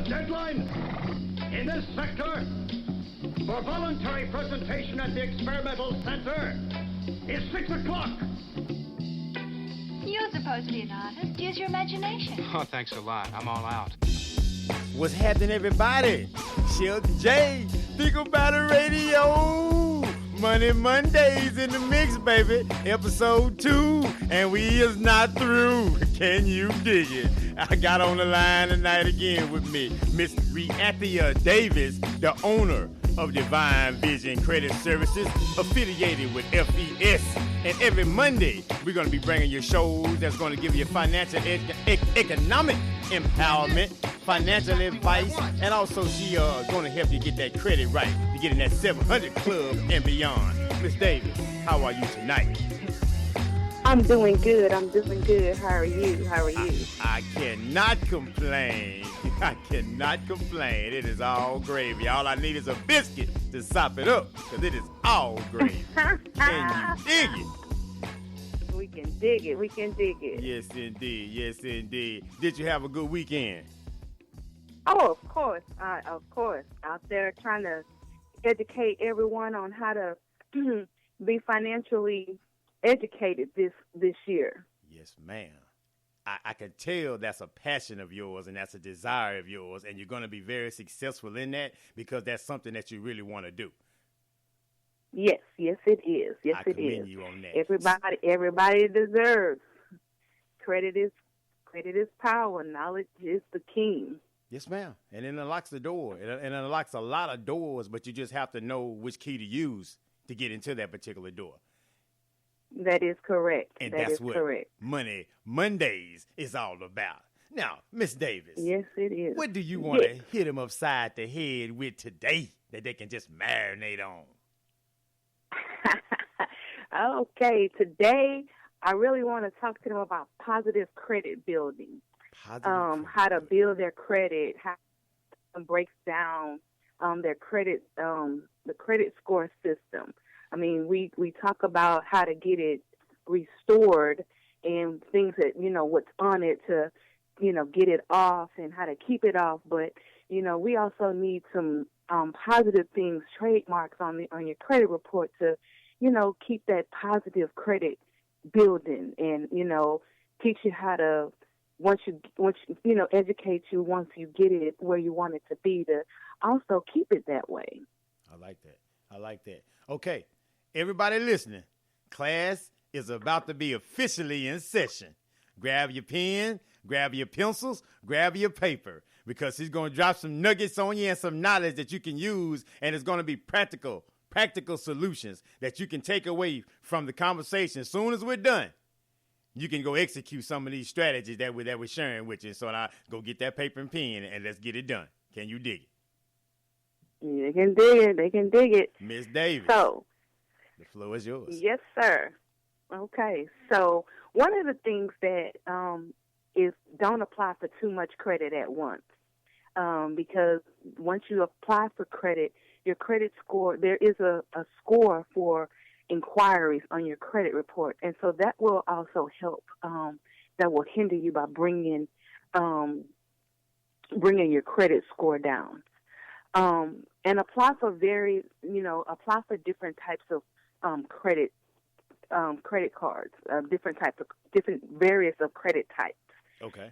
deadline in this sector for voluntary presentation at the experimental center is 6 o'clock. You're supposed to be an artist. Use your imagination. Oh, thanks a lot. I'm all out. What's happening, everybody? Shelton J. Think About It Radio. Mondays in the mix, baby. Episode 2, and we is not through. Can you dig it? I got on the line tonight again with me, Miss Reathia Davis, the owner of Divine Vision Credit Services, affiliated with FES. And every Monday, we're going to be bringing you shows that's going to give you financial, economic empowerment, financial advice, and also she going to help you get that credit right to get in that 700 club and beyond. Miss Davis, how are you tonight? I'm doing good. How are you? I cannot complain. I cannot complain. It is all gravy. All I need is a biscuit to sop it up, because it is all gravy. Can you dig it? We can dig it. Yes, indeed. Did you have a good weekend? Oh, of course. Out there trying to educate everyone on how to be financially educated this year. Yes, ma'am. I can tell that's a passion of yours and that's a desire of yours, and you're going to be very successful in that because that's something that you really want to do. Yes, it is. I commend you on that. Everybody deserves. Credit is power. Knowledge is the king. Yes, ma'am. And it unlocks the door. It unlocks a lot of doors, but you just have to know which key to use to get into that particular door. That is correct. And that's what Money Mondays is all about. Now, Miss Davis. Yes, it is. What do you want to hit them upside the head with today that they can just marinate on? Okay, today I really want to talk to them about positive credit building. How to build their credit, how it breaks down their credit, the credit score system. I mean, we talk about how to get it restored and things that, what's on it to, get it off and how to keep it off. But, we also need some positive things, trademarks on your credit report to, keep that positive credit building and, teach you how to, once you educate you once you get it where you want it to be, to also keep it that way. I like that. Okay. Everybody listening, class is about to be officially in session. Grab your pen, grab your pencils, grab your paper, because he's going to drop some nuggets on you and some knowledge that you can use, and it's going to be practical solutions that you can take away from the conversation. As soon as we're done, you can go execute some of these strategies that we're sharing with you. So now go get that paper and pen and let's get it done. Can you dig it? They can dig it. Miss Davis. So, the floor is yours. Yes, sir. Okay. So one of the things that is don't apply for too much credit at once, because once you apply for credit, your credit score, there is a score for inquiries on your credit report, and so that will also help. That will hinder you by bringing your credit score down. And apply for different types of credit cards, different various of credit types. Okay.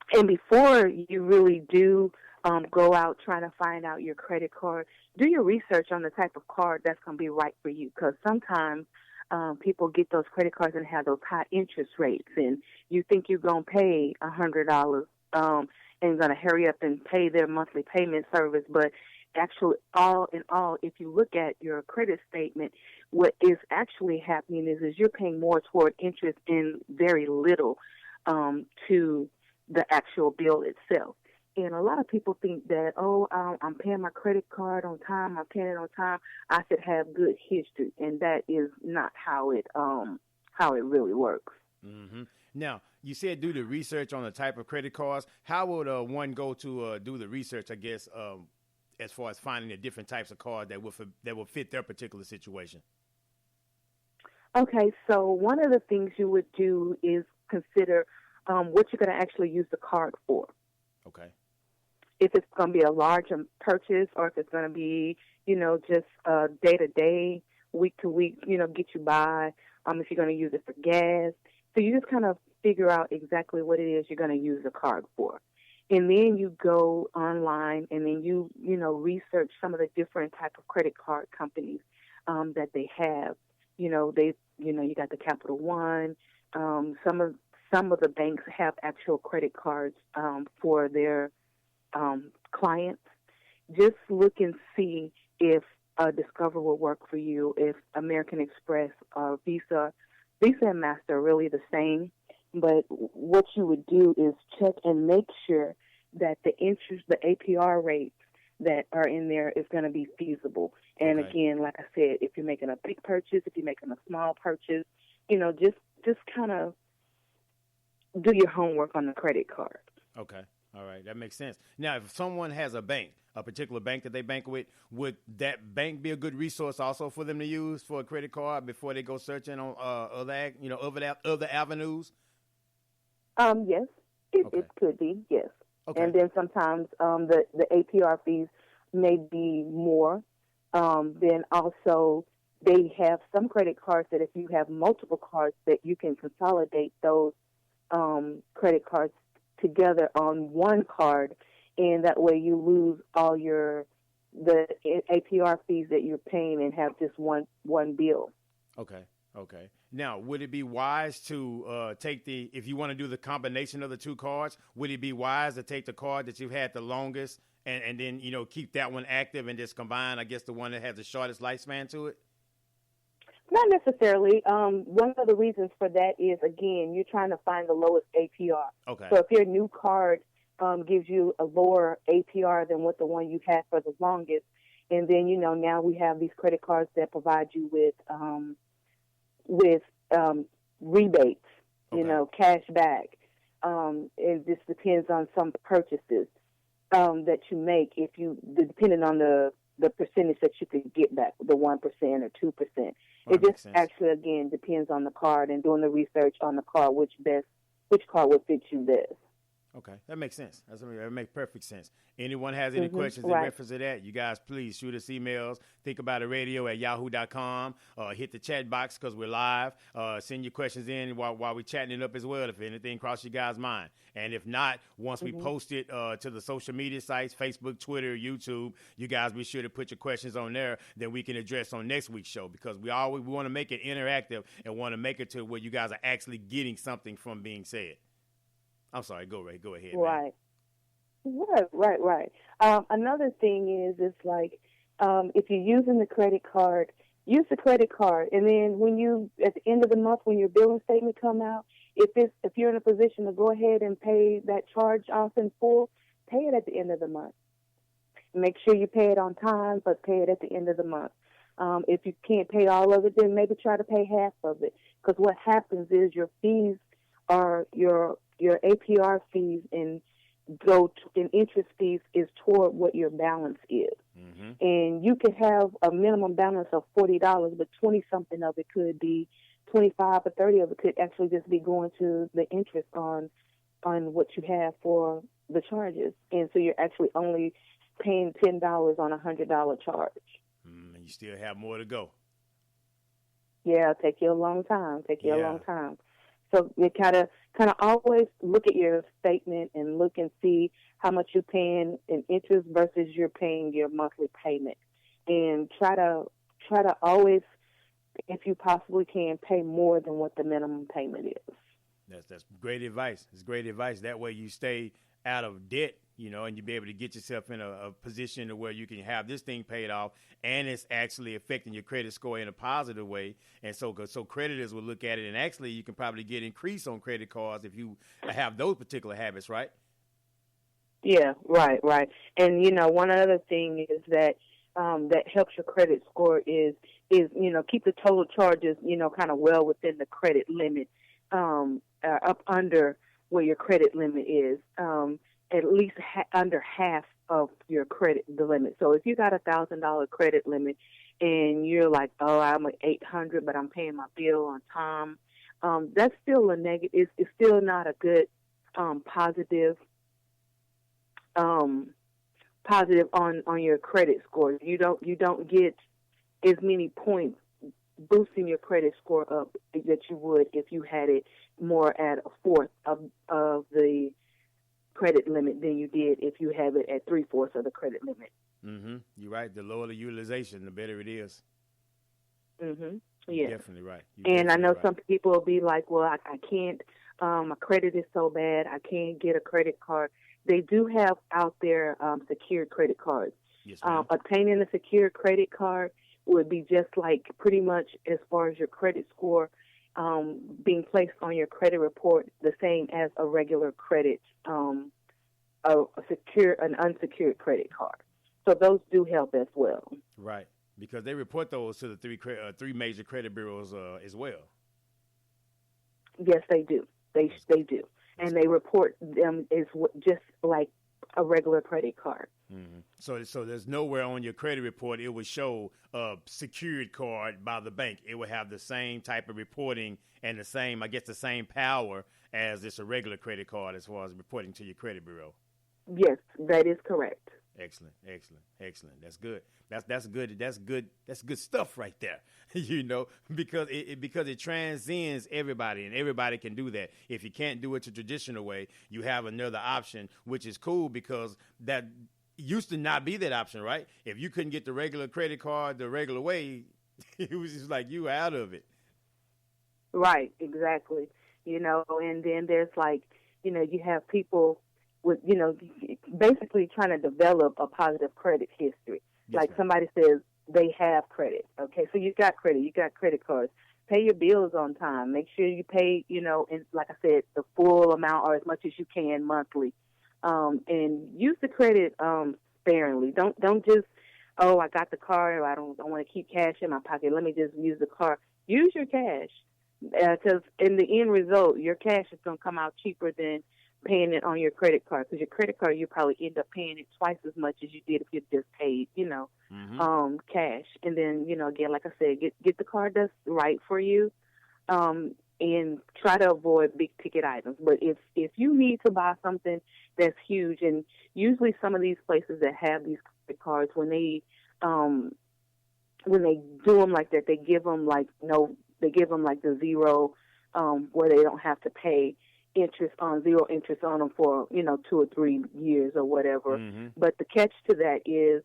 And before you really do go out trying to find out your credit card, do your research on the type of card that's going to be right for you, because sometimes people get those credit cards and have those high interest rates, and you think you're going to pay $100 and going to hurry up and pay their monthly payment service. But actually, all in all, if you look at your credit statement, what is actually happening is you're paying more toward interest and very little to the actual bill itself. And a lot of people think that, I'm paying my credit card on time, I'm paying it on time, I should have good history. And that is not how it really works. Mm-hmm. Now, you said do the research on the type of credit cards. How would one go to do the research, I guess, as far as finding the different types of cards that will fit their particular situation? Okay, so one of the things you would do is consider what you're going to actually use the card for. Okay. If it's going to be a large purchase, or if it's going to be, just day to day, week to week, get you by. If you're going to use it for gas. So you just kind of figure out exactly what it is you're going to use the card for. And then you go online and then you research some of the different type of credit card companies that they have. You got the Capital One. Some of the banks have actual credit cards for their clients. Just look and see if Discover will work for you, if American Express or Visa and Master are really the same. But what you would do is check and make sure that the interest, the APR rates that are in there is going to be feasible. And again, like I said, if you're making a big purchase, if you're making a small purchase, just kind of do your homework on the credit card. Okay. All right. That makes sense. Now, if someone has a particular bank that they bank with, would that bank be a good resource also for them to use for a credit card before they go searching on other avenues? Yes, it could be, yes. Okay. And then sometimes the APR fees may be more. Then also they have some credit cards that if you have multiple cards that you can consolidate those credit cards together on one card, and that way you lose all the APR fees that you're paying and have just one bill. Okay. Now, would it be wise to if you want to do the combination of the two cards, would it be wise to take the card that you've had the longest and then, keep that one active and just combine, I guess, the one that has the shortest lifespan to it? Not necessarily. One of the reasons for that is, again, you're trying to find the lowest APR. Okay. So if your new card gives you a lower APR than what the one you had for the longest, and then, now we have these credit cards that provide you with rebates, cash back. It just depends on some purchases that you make, depending on the percentage that you could get back, the 1% or 2%. It just actually, again, depends on the card and doing the research on the card, which card would fit you best. Okay, that makes sense. That makes perfect sense. Anyone has any questions in reference to that, you guys, please shoot us emails, thinkaboutradio@yahoo.com. Hit the chat box because we're live. Send your questions in while we're chatting it up as well if anything crosses your guys' mind. And if not, once we post it to the social media sites, Facebook, Twitter, YouTube, you guys be sure to put your questions on there that we can address on next week's show, because we want to make it interactive and want to make it to where you guys are actually getting something from being said. I'm sorry. Go ahead. Right. Right. Another thing is like if you're using the credit card, use the credit card, and then when you at the end of the month when your billing statement come out, if you're in a position to go ahead and pay that charge off in full, pay it at the end of the month. Make sure you pay it on time, but pay it at the end of the month. If you can't pay all of it, then maybe try to pay half of it, because what happens is your fees are your APR fees and interest fees is toward what your balance is. Mm-hmm. And you could have a minimum balance of $40, but 20-something of it could be 25 or 30 of it could actually just be going to the interest on what you have for the charges. And so you're actually only paying $10 on a $100 charge. And you still have more to go. Yeah, it'll take you a long time. So you kind of always look at your statement and look and see how much you're paying in interest versus you're paying your monthly payment, and try to always, if you possibly can, pay more than what the minimum payment is. That's great advice. It's great advice. That way you stay out of debt, and you be able to get yourself in a position to where you can have this thing paid off, and it's actually affecting your credit score in a positive way. And so creditors will look at it, and actually you can probably get increase on credit cards if you have those particular habits, right? Yeah, right. And, one other thing is that that helps your credit score is keep the total charges, kind of well within the credit limit, up under where your credit limit is, at least under half of your the limit. So if you got $1,000 credit limit and you're like, oh, I'm at $800, but I'm paying my bill on time, that's still a negative. It's still not a good positive positive on your credit score. You don't get as many points boosting your credit score up that you would if you had it more at a fourth of the credit limit than you did if you have it at 3/4 of the credit limit. Mm-hmm. You're right. The lower the utilization, the better it is. Mm-hmm. You're Yeah. definitely right. And I know right. some people will be like, well, I can't, my credit is so bad, I can't get a credit card. They do have out there secured credit cards. Yes, ma'am. Obtaining a secured credit card would be just like pretty much as far as your credit score being placed on your credit report, the same as a regular credit, an unsecured credit card. So those do help as well. Right. Because they report those to the three major credit bureaus as well. Yes, they do. They do, and they report them as just like a regular credit card. Mm-hmm. So there's nowhere on your credit report it would show a secured card by the bank. It would have the same type of reporting and the same power as it's a regular credit card as far as reporting to your credit bureau. Yes, that is correct. Excellent. That's good. That's good stuff right there. Because it transcends everybody, and everybody can do that. If you can't do it the traditional way, you have another option, which is cool because that used to not be that option, right? If you couldn't get the regular credit card the regular way, it was just like you were out of it. Right, exactly. And then there's you have people with, basically trying to develop a positive credit history. Yes, like ma'am. somebody says they have credit. Okay, so you got credit, you got credit cards. Pay your bills on time. Make sure you pay, and like I said, the full amount or as much as you can monthly. And use the credit sparingly. Don't just, I got the card. I don't want to keep cash in my pocket. Let me just use the card. Use your cash, because in the end result, your cash is going to come out cheaper than paying it on your credit card. Because your credit card, you probably end up paying it twice as much as you did if you just paid, cash. And then, again, like I said, get the card that's right for you. And try to avoid big ticket items. But if you need to buy something that's huge, and usually some of these places that have these credit cards, when they do them like that, they give them the zero, where they don't have to pay zero interest on them for 2 or 3 years or whatever. Mm-hmm. But the catch to that is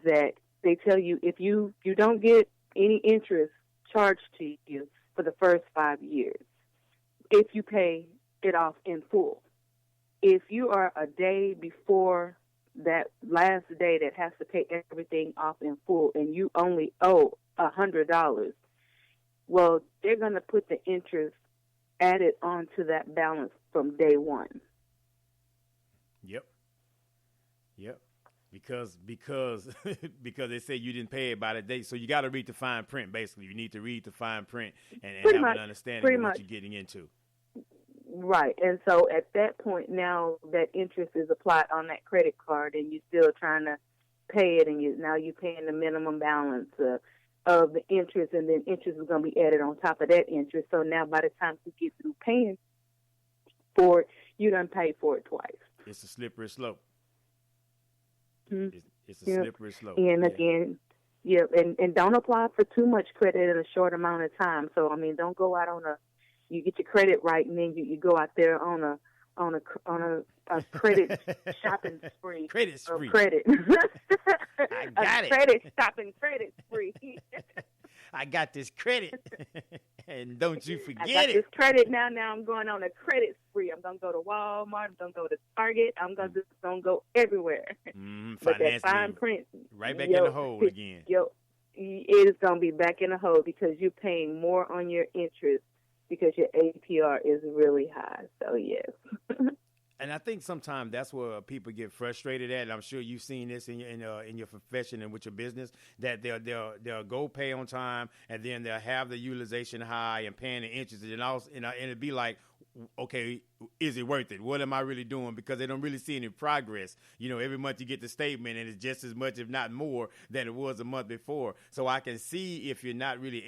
that they tell you if you don't get any interest charged to you for the first 5 years, if you pay it off in full. If you are a day before that last day that has to pay everything off in full and you only owe $100, well, they're going to put the interest added onto that balance from day one. Yep. Because because they say you didn't pay it by the date, so you got to read the fine print. Basically, you need to read the fine print and have an understanding of what you're getting into. Right, and so at that point now, that interest is applied on that credit card, and you're still trying to pay it, and you're paying the minimum balance of the interest, and then interest is going to be added on top of that interest. So now, by the time you get through paying for it, you done paid for it twice. It's a slippery slope. Mm-hmm. It's a slippery slope. And again, and don't apply for too much credit in a short amount of time. So don't go out you get your credit right, and then you go out there on a credit shopping spree. Credit spree. Credit. I got it. Credit shopping credit spree. I got this credit, and don't you forget I got it. this credit now. Now I'm going on a credit spree. I'm gonna go to Walmart. I'm gonna go to Target. I'm gonna go everywhere. But that fine print, right back in the hole again. It is gonna be back in the hole because you're paying more on your interest because your APR is really high. So yes. And I think sometimes that's where people get frustrated at. And I'm sure you've seen this in your profession and with your business, that they'll go pay on time, and then they'll have the utilization high and paying the interest, and it'd be like, okay, is it worth it? What am I really doing? Because they don't really see any progress. Every month you get the statement, and it's just as much, if not more, than it was a month before. So I can see if you're not really